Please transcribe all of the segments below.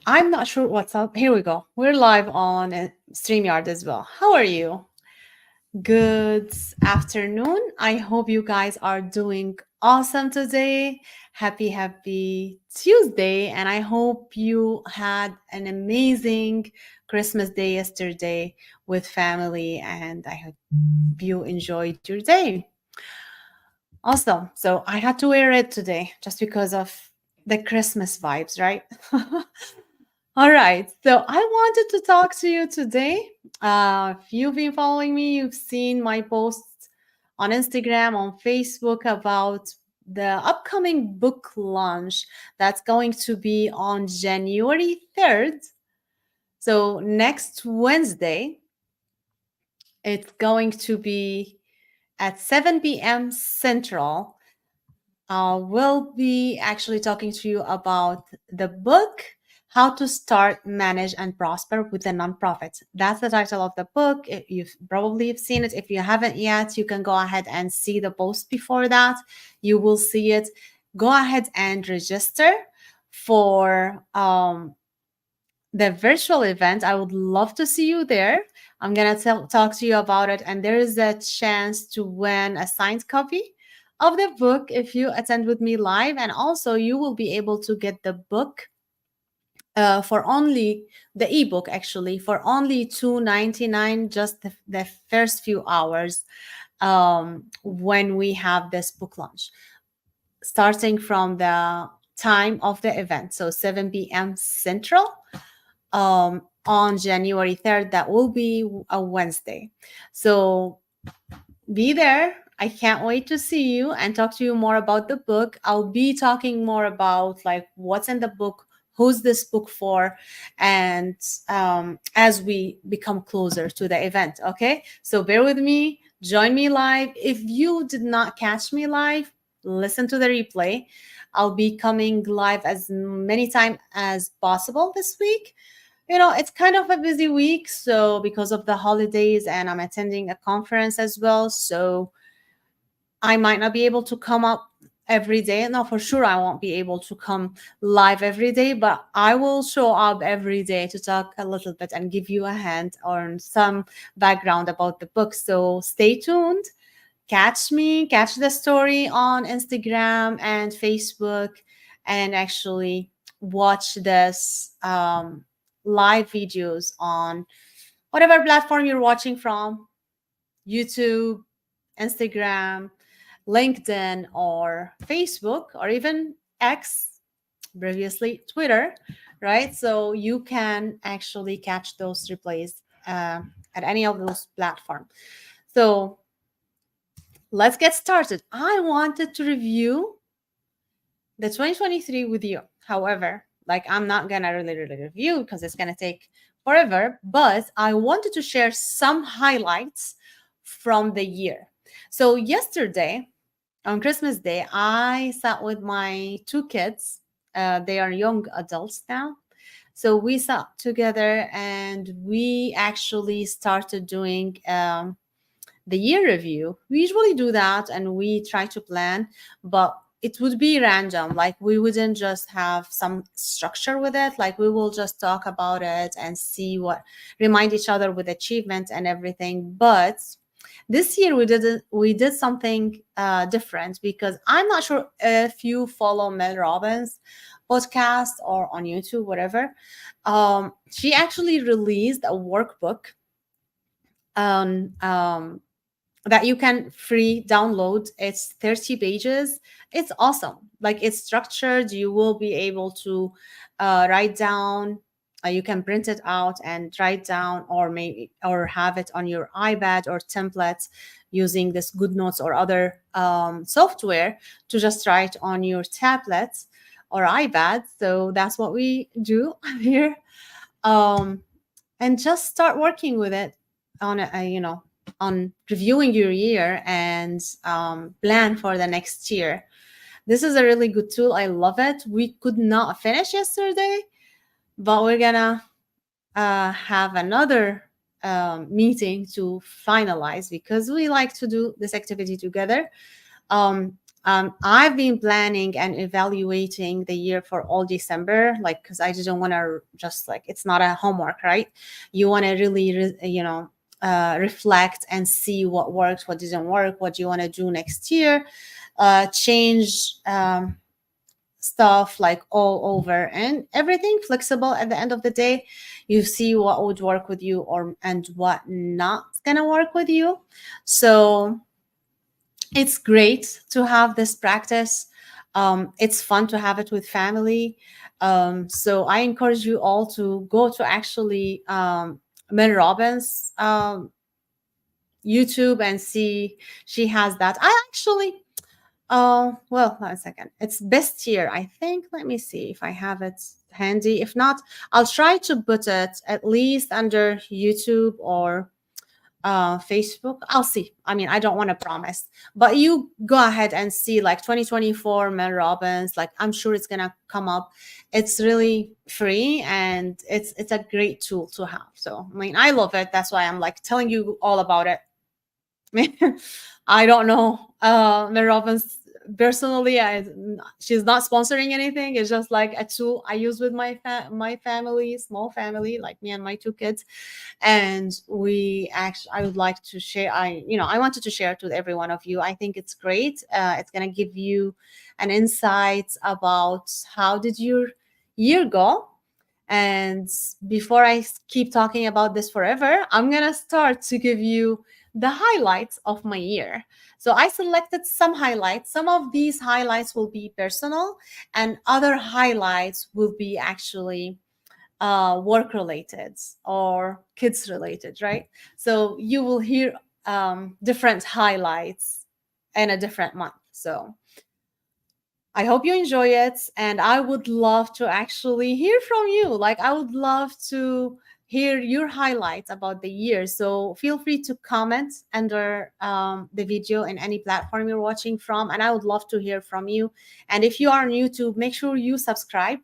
I'm not sure what's up. Here we go. We're live on StreamYard as well. How are you? Good afternoon. I hope you guys are doing awesome today. Happy Tuesday. And I hope you had an amazing Christmas day yesterday with family. And I hope you enjoyed your day. Awesome. So I had to wear it today just because of the Christmas vibes, right? All right. So I wanted to talk to you today. If you've been following me, you've seen my posts on Instagram, on Facebook about the upcoming book launch that's going to be on January 3rd. So next Wednesday, it's going to be at 7 p.m. Central. We'll be actually talking to you about the book, How to Start, Manage, and Prosper with a Nonprofit. That's the title of the book. You've probably seen it. If you haven't yet, you can go ahead and see the post before that. You will see it. Go ahead and register for the virtual event. I would love to see you there. I'm going to talk to you about it. And there is a chance to win a signed copy of the book if you attend with me live. And also, you will be able to get the book for only the ebook, actually, for only $2.99, just the first few hours when we have this book launch, starting from the time of the event. So 7 p.m. Central on January 3rd. That will be a Wednesday. So be there. I can't wait to see you and talk to you more about the book. I'll be talking more about like what's in the book, who's this book for, and as we become closer to the event. Okay, so bear with me. Join me live. If you did not catch me live, listen to the replay. I'll be coming live as many times as possible this week. It's kind of a busy week, so because of the holidays, and I'm attending a conference as well, so I might not be able to come up every day. No, for sure I won't be able to come live every day, but I will show up every day to talk a little bit and give you a hand on some background about the book. So stay tuned. Catch the story on Instagram and Facebook, and actually watch this live videos on whatever platform you're watching from: YouTube, Instagram, LinkedIn, or Facebook, or even X, previously Twitter, right? So you can actually catch those replays at any of those platforms. So let's get started. I wanted to review the 2023 with you. However, like I'm not gonna really review because it's gonna take forever, but I wanted to share some highlights from the year. So yesterday on Christmas Day, I sat with my two kids. They are young adults now. So we sat together and we actually started doing the year review. We usually do that and we try to plan, but it would be random. Like we wouldn't just have some structure with it. Like we will just talk about it and see what, remind each other with achievements and everything. But this year we did something different, because I'm not sure if you follow Mel Robbins podcast or on YouTube, whatever. She actually released a workbook on that you can free download. It's 30 pages. It's awesome. Like it's structured. You will be able to write down. You can print it out and write down, or maybe or have it on your iPad or templates using this GoodNotes or other software to just write on your tablets or iPad. So that's what we do here, and just start working with it on on reviewing your year and plan for the next year. This is a really good tool. I love it. We could not finish yesterday, but we're gonna have another meeting to finalize, because we like to do this activity together. I've been planning and evaluating the year for all December, like, because I didn't want to just like, it's not a homework, right? You want to really, reflect and see what worked, what didn't work, what you want to do next year, change stuff like all over, and everything flexible. At the end of the day, you see what would work with you or and what not gonna work with you. So it's great to have this practice. It's fun to have it with family. So I encourage you all to go to actually Mel Robbins YouTube and see. She has that. I actually, oh, well, 1 second. It's best here, I think. Let me see if I have it handy. If not, I'll try to put it at least under YouTube or Facebook. I'll see. I mean, I don't want to promise, but you go ahead and see like 2024 Mel Robbins. Like, I'm sure it's gonna come up. It's really free and it's a great tool to have. So I mean, I love it. That's why I'm like telling you all about it. I don't know Mel Robbins personally. She's not sponsoring anything. It's just like a tool I use with my family, small family, like me and my 2 kids. And we actually, I would like to share. I wanted to share it with every one of you. I think it's great. It's gonna give you an insight about how did your year go. And before I keep talking about this forever, I'm gonna start to give you the highlights of my year. So I selected some highlights. Some of these highlights will be personal, and other highlights will be actually work related or kids related, right? So you will hear different highlights in a different month. So I hope you enjoy it. And I would love to actually hear from you. Like, I would love to hear your highlights about the year. So feel free to comment under the video in any platform you're watching from. And I would love to hear from you. And if you are on YouTube, make sure you subscribe.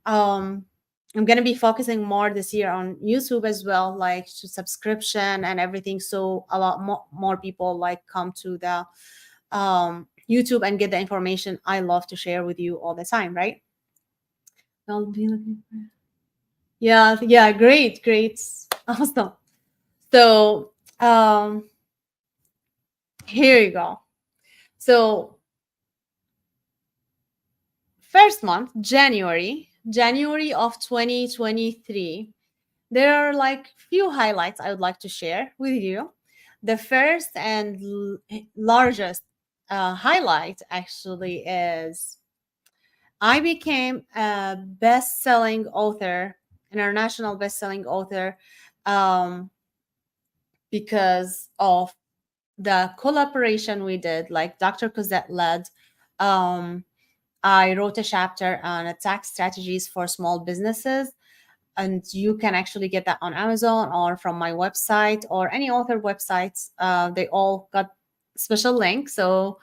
I'm going to be focusing more this year on YouTube as well, like to subscription and everything. So a lot more people like come to the YouTube and get the information I love to share with you all the time, right? I'll be looking for. Yeah, great. Awesome. So here you go. So first month, January of 2023. There are like few highlights I would like to share with you. The first and largest highlight actually is I became a best-selling author, international best-selling author, because of the collaboration we did, like Dr. Cosette led. I wrote a chapter on tax strategies for small businesses, and you can actually get that on Amazon or from my website or any author websites. They all got special link, so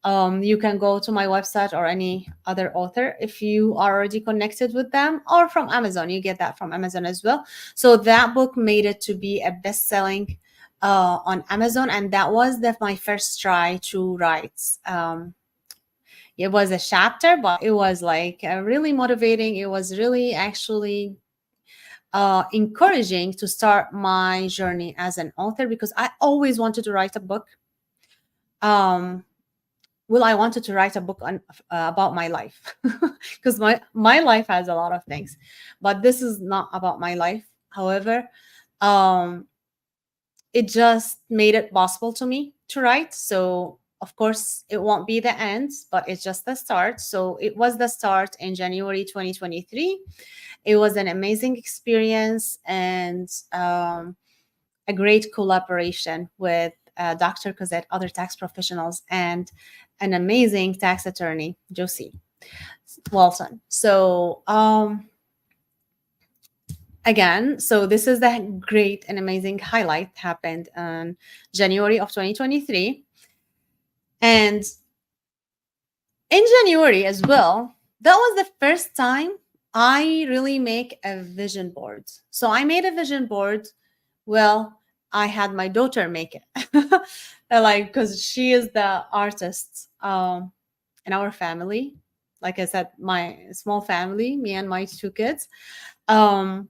you can go to my website or any other author if you are already connected with them, or from Amazon. You get that from Amazon as well. So that book made it to be a best-selling on Amazon, and that was my first try to write. It was a chapter, but it was like really motivating. It was really actually encouraging to start my journey as an author, because I always wanted to write a book. Well, I wanted to write a book on about my life, because my life has a lot of things, but this is not about my life. However, it just made it possible to me to write. So of course it won't be the end, but it's just the start. So it was the start in January 2023. It was an amazing experience, and a great collaboration with Dr. Cosette, other tax professionals, and an amazing tax attorney, Josie Walton. So again, so this is the great and amazing highlight happened in January of 2023. And in January as well, that was the first time I really make a vision board. So I made a vision board. Well, I had my daughter make it, like, because she is the artist in our family. Like I said, my small family, me and my two kids. Um,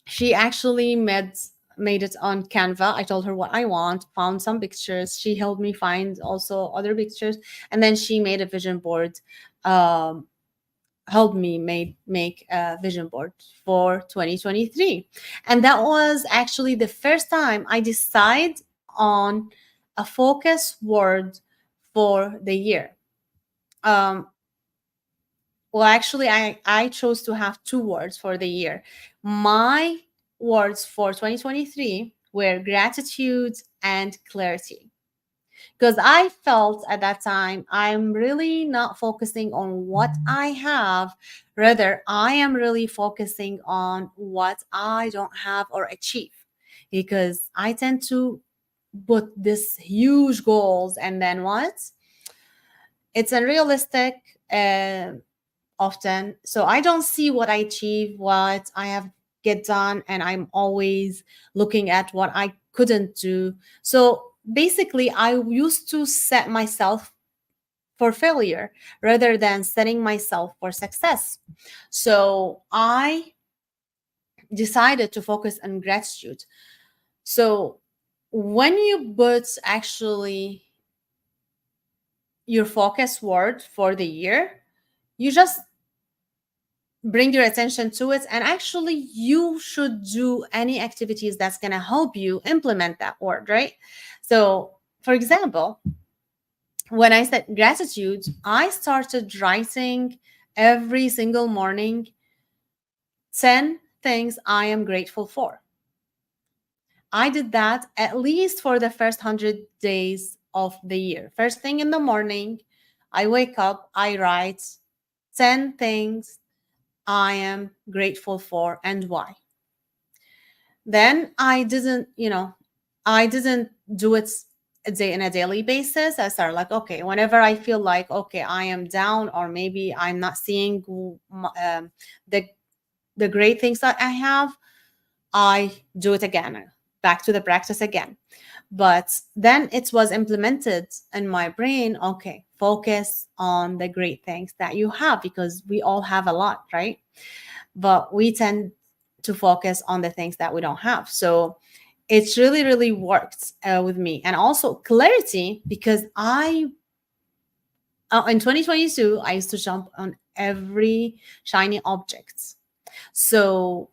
she actually made it on Canva. I told her what I want, found some pictures. She helped me find also other pictures, and then she made a vision board. Um, Helped me make a vision board for 2023, and that was actually the first time I decide on a focus word for the year. Um, well, actually, I chose to have two words for the year. My words for 2023 were gratitude and clarity, because I felt at that time I'm really not focusing on what I have. Rather, I am really focusing on what I don't have or achieve, because I tend to put this huge goals and then what? It's unrealistic. Often, so I don't see what I achieve, what I have get done, and I'm always looking at what I couldn't do. So basically, I used to set myself for failure rather than setting myself for success. So I decided to focus on gratitude. So when you put actually your focus word for the year, you just bring your attention to it, and actually you should do any activities that's going to help you implement that word, right? So for example, when I said gratitude, I started writing every single morning 10 things I am grateful for. I did that at least for the first 100 days of the year. First thing in the morning, I wake up, I write 10 things I am grateful for and why. Then I didn't do it in a daily basis. I started like, okay, whenever I feel like, okay, I am down, or maybe I'm not seeing the the great things that I have, I do it again, back to the practice again. But then it was implemented in my brain. Okay, focus on the great things that you have, because we all have a lot, right? But we tend to focus on the things that we don't have. So it's really, really worked with me. And also clarity, because in 2022, I used to jump on every shiny object. So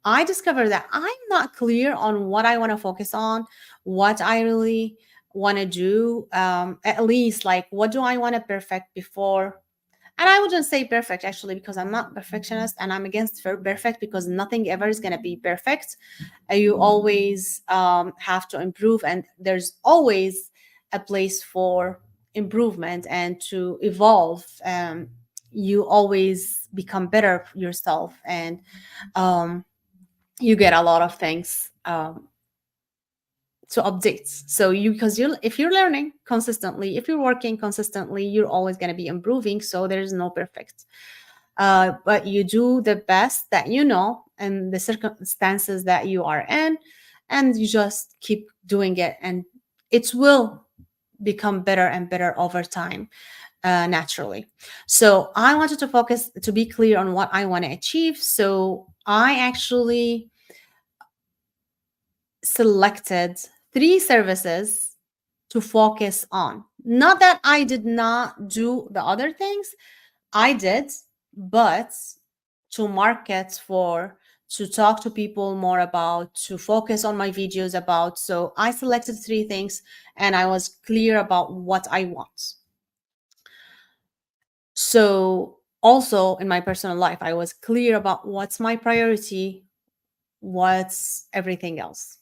I discovered that I'm not clear on what I want to focus on, what I really want to do. At least, like, what do I want to perfect before? And I wouldn't say perfect actually, because I'm not perfectionist, and I'm against perfect, because nothing ever is going to be perfect. You always have to improve, and there's always a place for improvement and to evolve. You always become better yourself, and um, you get a lot of things to updates. So you, because you, if you're learning consistently, if you're working consistently, you're always going to be improving. So there's no perfect, but you do the best that you know and the circumstances that you are in, and you just keep doing it, and it will become better and better over time, naturally. So I wanted to focus, to be clear on what I want to achieve. So I actually selected three services to focus on. Not that I did not do the other things, I did, but to market for, to talk to people more about, to focus on my videos about. So I selected three things, and I was clear about what I want. So also in my personal life, I was clear about what's my priority, what's everything else.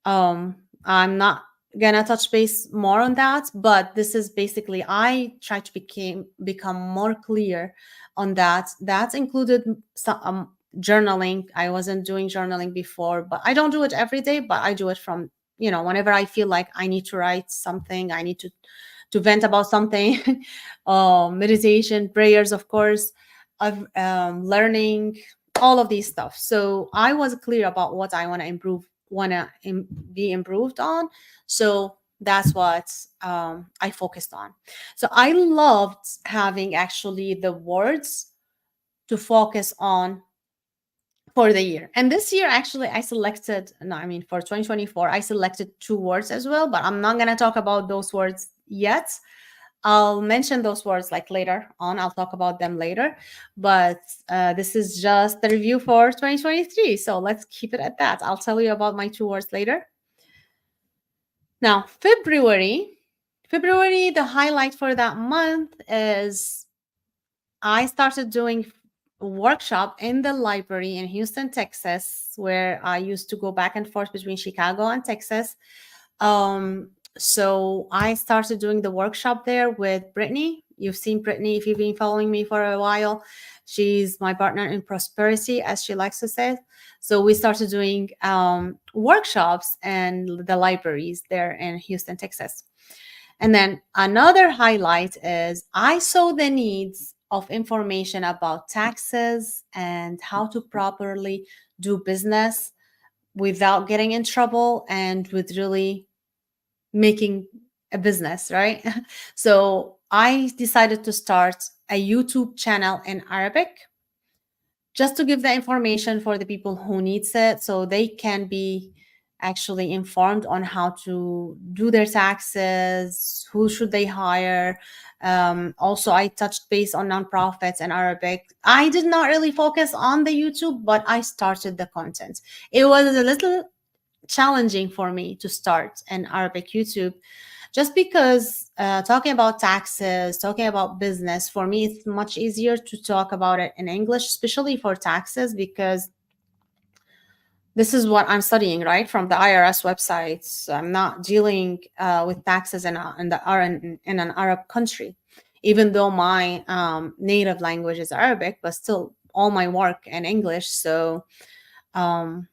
I'm not gonna touch base more on that, but this is basically, I try to become more clear on that. That included some journaling. I wasn't doing journaling before, but I don't do it every day, but I do it from, whenever I feel like I need to write something, I need to vent about something. Meditation, prayers, of course, of learning, all of these stuff. So I was clear about what I want to improve, want to be improved on. So That's what I focused on. So I loved having actually the words to focus on for the year. And this year, actually, I selected, no, I mean, for 2024, I selected two words as well, but I'm not going to talk about those words yet. I'll mention those words like later on. I'll talk about them later. But this is just the review for 2023. So let's keep it at that. I'll tell you about my two words later. Now, February, the highlight for that month is I started doing a workshop in the library in Houston, Texas, where I used to go back and forth between Chicago and Texas. So I started doing the workshop there with Brittany. You've seen Brittany if you've been following me for a while. She's my partner in prosperity, as she likes to say. So we started doing workshops and the libraries there in Houston, Texas. And then another highlight is I saw the needs of information about taxes and how to properly do business without getting in trouble and with really making a business, right? So I decided to start a YouTube channel in Arabic just to give the information for the people who needs it so they can be actually informed on how to do their taxes, who should they hire. Also, I touched base on nonprofits and Arabic. I did not really focus on the YouTube, but I started the content. It was a little challenging for me to start an Arabic YouTube just because talking about taxes, talking about business, for me, it's much easier to talk about it in English, especially for taxes, because this is what I'm studying, right? From the IRS websites. I'm not dealing with taxes in an Arab country, even though my native language is Arabic, but still all my work in English. So um,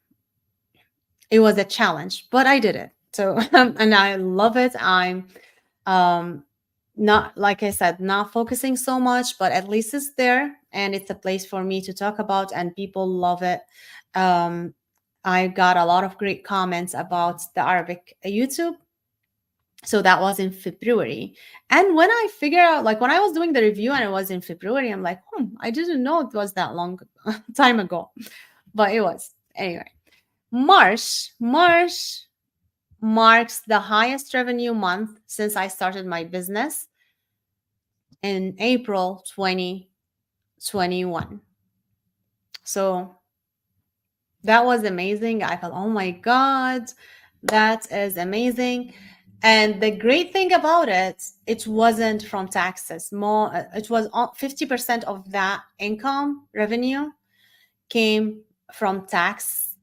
it was a challenge, but I did it. So and I love it. I'm um, not, like I said, not focusing so much, but at least it's there and it's a place for me to talk about, and people love it. Um, I got a lot of great comments about the Arabic YouTube. So that was in February. And when I figure out, like when I was doing the review and it was in February, I'm like, I didn't know it was that long time ago, but it was. Anyway, March marks the highest revenue month since I started my business in April 2021. So that was amazing. I felt, oh my God, that is amazing. And the great thing about it, it wasn't from taxes. It was 50% of that income revenue came from tax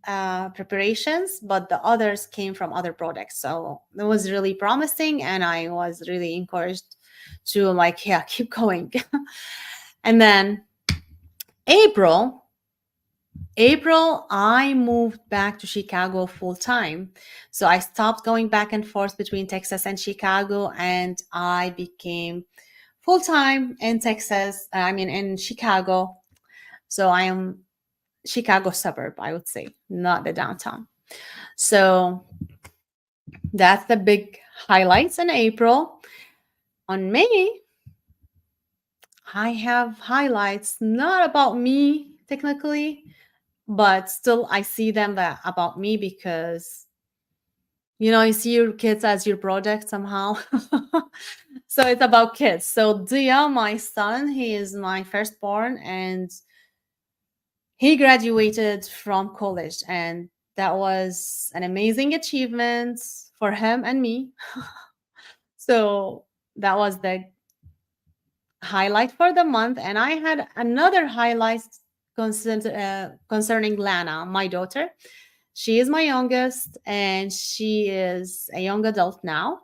preparations, but the others came from other products. So it was really promising, and I was really encouraged to like, yeah, keep going. And then April, I moved back to Chicago full time. So I stopped going back and forth between Texas and Chicago, and I became full time in Texas. I mean, in Chicago. So I am Chicago suburb, I would say, not the downtown. So that's the big highlights in April. On May, I have highlights not about me technically, but still I see them that about me because you see your kids as your project somehow. So it's about kids. So Dia, my son, he is my firstborn, and he graduated from college, and that was an amazing achievement for him and me. So that was the highlight for the month. And I had another highlight concerning Lana, my daughter. She is my youngest, and she is a young adult now.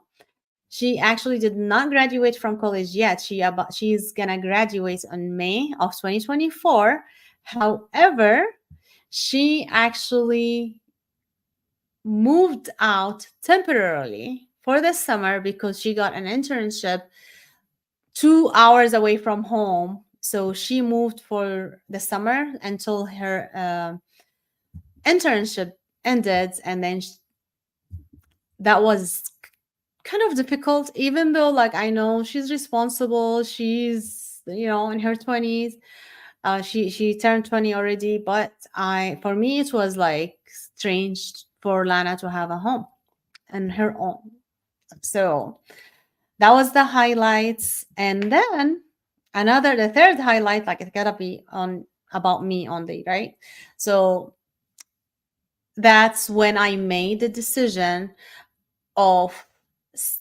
She actually did not graduate from college yet. She's gonna graduate in May of 2024. However, she actually moved out temporarily for the summer because she got an internship 2 hours away from home. So she moved for the summer until her internship ended, and then that was kind of difficult, even though like I know she's responsible, she's in her 20s. She turned 20 already, but I for me it was like strange for Lana to have a home and her own. So that was the highlights. And then the third highlight, like it gotta be on about me only, right? So that's when I made the decision of s-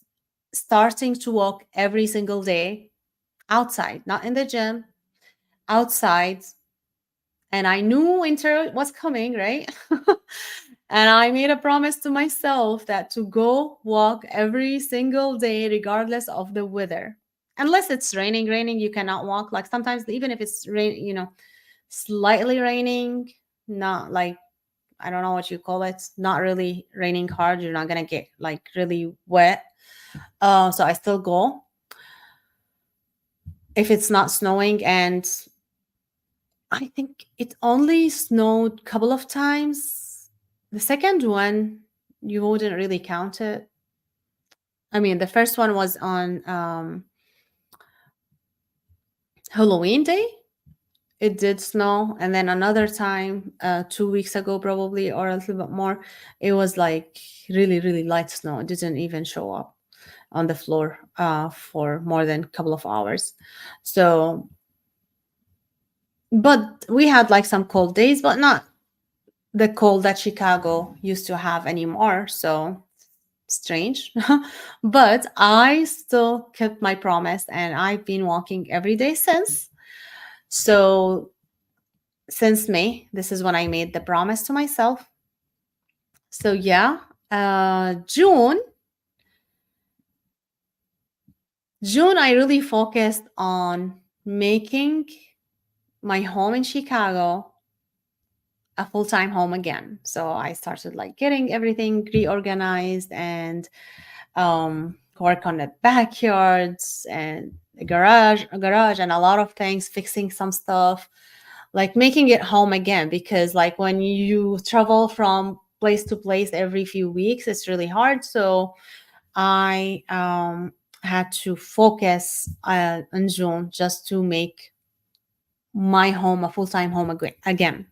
starting to walk every single day outside, not in the gym, outside. And I knew winter was coming, right? And I made a promise to myself that to go walk every single day, regardless of the weather. Unless it's raining, you cannot walk. Like sometimes, even if it's slightly raining, not like, I don't know what you call it, not really raining hard. You're not gonna get like really wet. So I still go if it's not snowing. And I think it only snowed a couple of times. The second one, you wouldn't really count it. I mean, the first one was on Halloween day. It did snow. And then another time, 2 weeks ago, probably, or a little bit more, it was like really, really light snow. It didn't even show up on the floor for more than a couple of hours. So, but we had like some cold days, but not the cold that Chicago used to have anymore. So strange. But I still kept my promise and I've been walking every day since. So since May, this is when I made the promise to myself. So yeah, June, I really focused on making my home in Chicago a full-time home again. So I started like getting everything reorganized and work on the backyards and the garage and a lot of things, fixing some stuff, like making it home again. Because like when you travel from place to place every few weeks, it's really hard. So I had to focus in June just to make my home a full-time home again.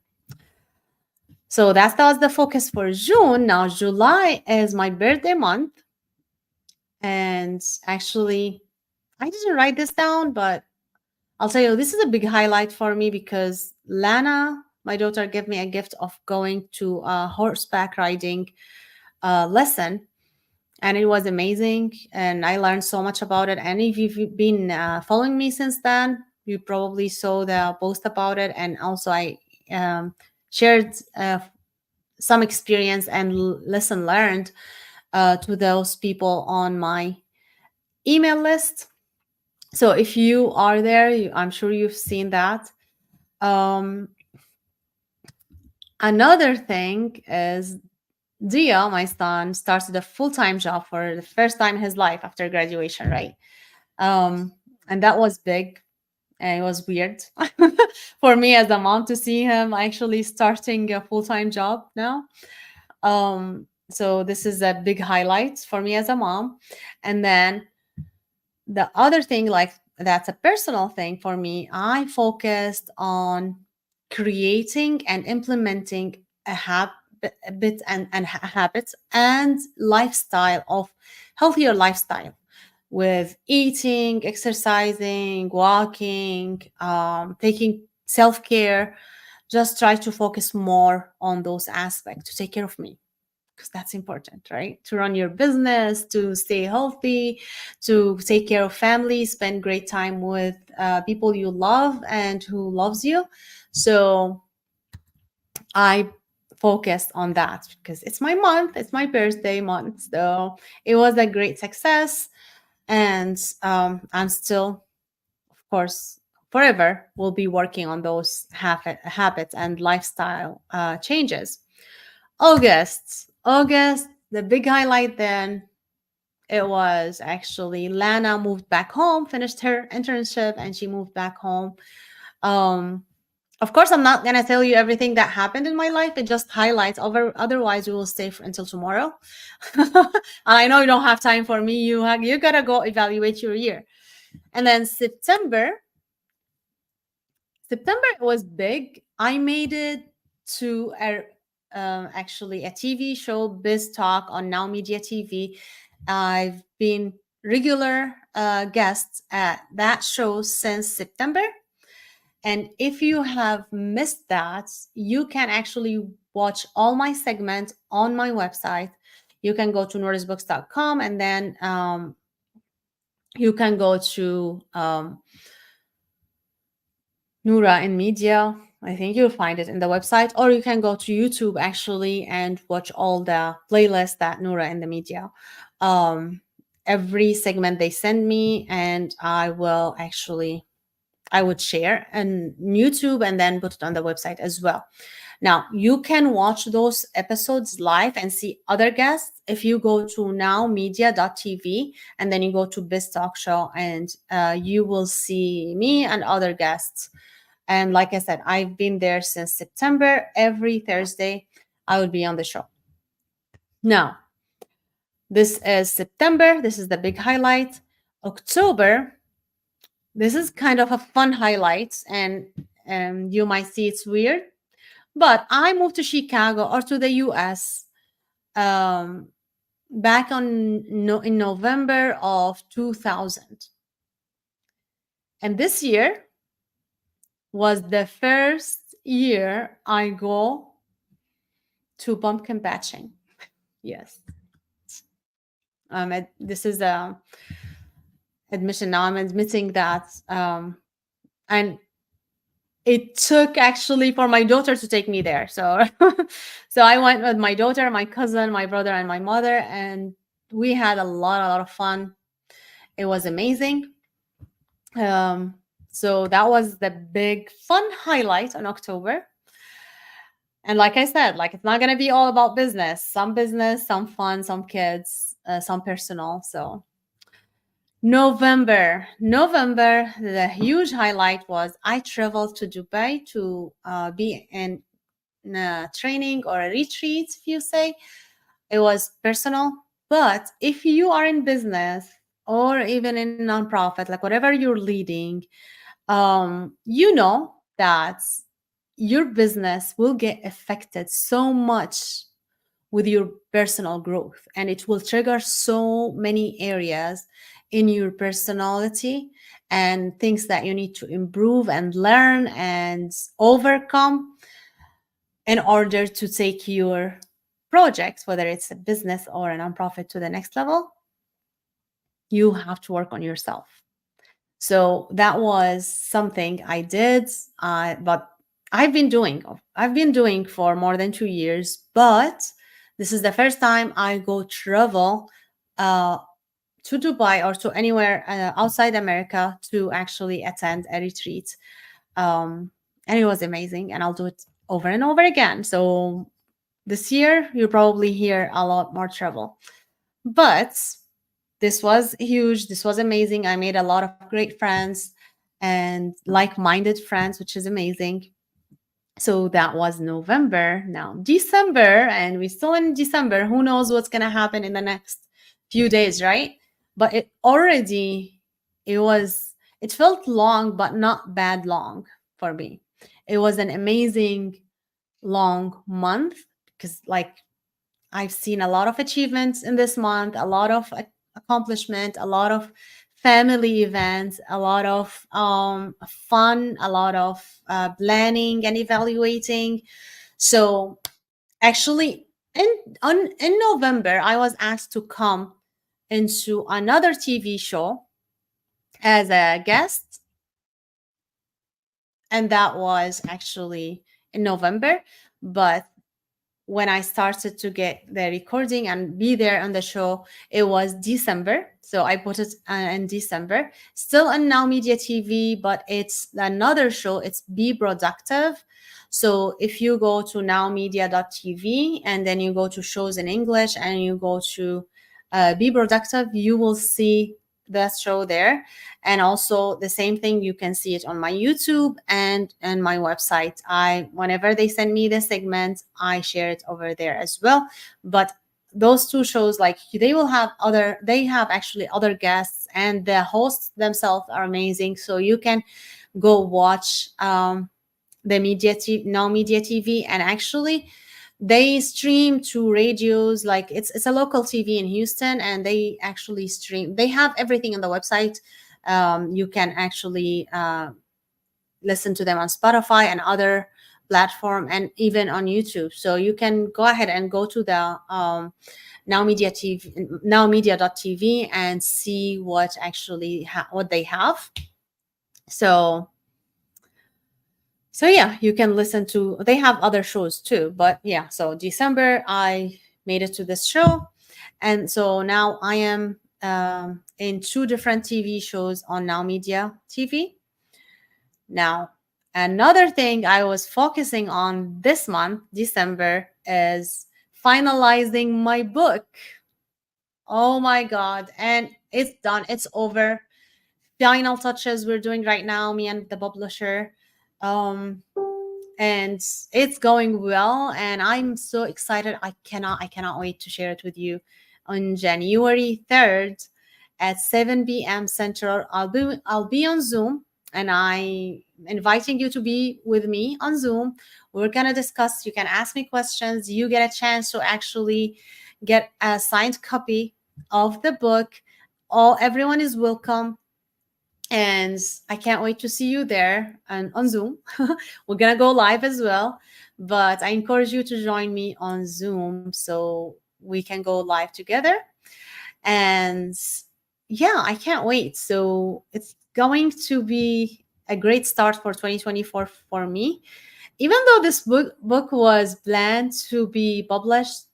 So that was the focus for June. Now July is my birthday month. And actually, I didn't write this down, but I'll tell you, this is a big highlight for me because Lana, my daughter, gave me a gift of going to a horseback riding lesson. And it was amazing. And I learned so much about it. And if you've been following me since then, you probably saw the post about it. And also, I shared some experience and lesson learned to those people on my email list. So if you are there, I'm sure you've seen that. Um, Another thing is Dia, my son, started a full-time job for the first time in his life after graduation, right? Um, and that was big and it was weird for me as a mom to see him actually starting a full-time job now. So this is a big highlight for me as a mom. And then the other thing, like that's a personal thing for me, I focused on creating and implementing a habit and habits and lifestyle of healthier lifestyle with eating, exercising, walking, taking self-care. Just try to focus more on those aspects to take care of me, because that's important, right? To run your business, to stay healthy, to take care of family, spend great time with people you love and who loves you. So I focused on that because it's my month, it's my birthday month. So it was a great success. And I'm still, of course, forever will be working on those habits and lifestyle changes. August, the big highlight then, it was actually Lana moved back home, finished her internship, and she moved back home. Um, Of course, I'm not gonna tell you everything that happened in my life. It just highlights. Otherwise, we will stay until tomorrow. And I know you don't have time for me. You gotta go evaluate your year. And then September was big. I made it to actually a TV show, Biz Talk on Now Media TV. I've been regular guest at that show since September. And if you have missed that, you can actually watch all my segments on my website. You can go to norisbooks.com, and then you can go to Noura in Media. I think you'll find it in the website, or you can go to YouTube actually and watch all the playlists that Noura in the Media. Every segment they send me, and I would share on YouTube and then put it on the website as well. Now, you can watch those episodes live and see other guests if you go to nowmedia.tv and then you go to Biz Talk Show, and you will see me and other guests. And like I said, I've been there since September. Every Thursday, I will be on the show. Now, this is September. This is the big highlight. October, this is kind of a fun highlight, and you might see it's weird, but I moved to Chicago or to the US back in November of 2000. And this year was the first year I go to pumpkin patching. Yes. This is a admission now. I'm admitting that. And it took actually for my daughter to take me there. So I went with my daughter, my cousin, my brother, and my mother, and we had a lot of fun. It was amazing. So that was the big fun highlight in October. And like I said, like, it's not going to be all about business, some fun, some kids, some personal. So November, the huge highlight was I traveled to Dubai to be in a training or a retreat, if you say. It was personal. But if you are in business or even in nonprofit, like whatever you're leading, you know that your business will get affected so much with your personal growth, and it will trigger so many areas in your personality and things that you need to improve and learn and overcome in order to take your project, whether it's a business or a nonprofit, to the next level. You have to work on yourself. So that was something I did, but I've been doing for more than 2 years, but this is the first time I go travel to Dubai or to anywhere outside America to actually attend a retreat. And it was amazing, and I'll do it over and over again. So this year, you'll probably hear a lot more travel. But this was huge. This was amazing. I made a lot of great friends and like-minded friends, which is amazing. So that was November. Now December, and we're still in December. Who knows what's going to happen in the next few days, right? But it felt long, but not bad long for me. It was an amazing long month because, like, I've seen a lot of achievements in this month, a lot of accomplishment, a lot of family events, a lot of fun, a lot of planning and evaluating. So actually, in November, I was asked to come into another TV show as a guest, and that was actually in November. But when I started to get the recording and be there on the show, it was December. So I put it in December, still on Now Media TV, but it's another show. It's Be Productive. So if you go to nowmedia.tv and then you go to shows in English and you go to Be Productive, you will see that show there. And also the same thing, you can see it on my YouTube and my website. I whenever they send me the segment, I share it over there as well. But those two shows, like, they have actually other guests, and the hosts themselves are amazing. So you can go watch the media now media TV. And actually they stream to radios, like it's a local TV in Houston, and they actually stream. They have everything on the website. You can actually listen to them on Spotify and other platform, and even on YouTube. So you can go ahead and go to the now media TV, nowmedia.tv, and see what actually what they have. So yeah, you can listen to, they have other shows too. But yeah, so December I made it to this show, and so now I am in two different TV shows on Now Media TV. Now, another thing I was focusing on this month, December, is finalizing my book. Oh my God. And it's done, it's over. Final touches we're doing right now, me and the publisher. Um, and it's going well, and I'm so excited. I cannot wait to share it with you on January 3rd at 7 p.m. Central. I'll be on Zoom, and I inviting you to be with me on Zoom. We're gonna discuss. You can ask me questions. You get a chance to actually get a signed copy of the book. Everyone is welcome, and I can't wait to see you there and on Zoom. We're gonna go live as well, but I encourage you to join me on Zoom so we can go live together. And yeah, I can't wait. So it's going to be a great start for 2024 for me. Even though this book was planned to be published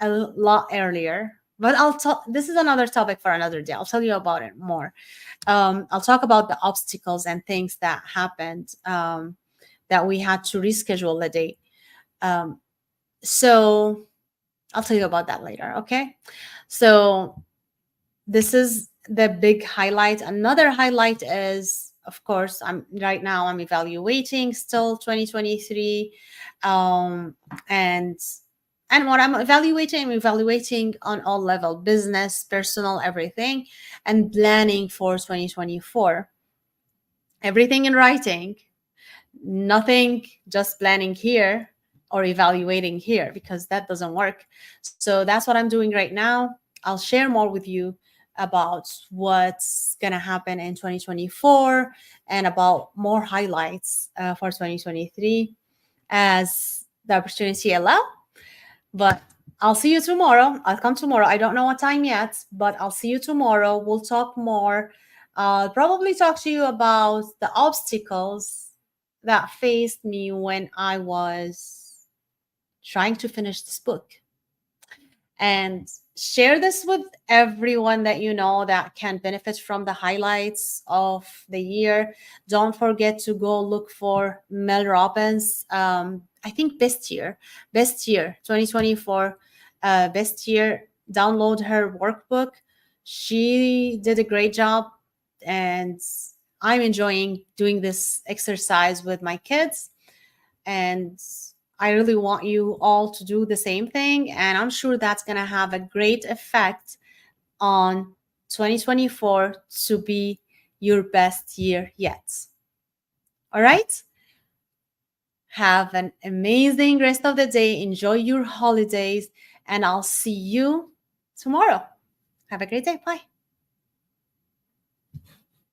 a lot earlier, but I'll talk. This is another topic for another day. I'll tell you about it more. I'll talk about the obstacles and things that happened, that we had to reschedule the date. Um, so I'll tell you about that later. Okay. So this is the big highlight. Another highlight is, of course, I'm evaluating still 2023, and what I'm evaluating on all level, business, personal, everything, and planning for 2024. Everything in writing, nothing just planning here or evaluating here, because that doesn't work. So that's what I'm doing right now. I'll share more with you about what's going to happen in 2024 and about more highlights for 2023 as the opportunity allow. But I'll see you tomorrow. I'll come tomorrow. I don't know what time yet, but I'll see you tomorrow. We'll talk more. I'll probably talk to you about the obstacles that faced me when I was trying to finish this book. And share this with everyone that you know that can benefit from the highlights of the year. Don't forget to go look for Mel Robbins. I think best year 2024, best year. Download her workbook. She did a great job, and I'm enjoying doing this exercise with my kids. And I really want you all to do the same thing. And I'm sure that's going to have a great effect on 2024 to be your best year yet. All right. Have an amazing rest of the day. Enjoy your holidays, and I'll see you tomorrow. Have a great day. Bye.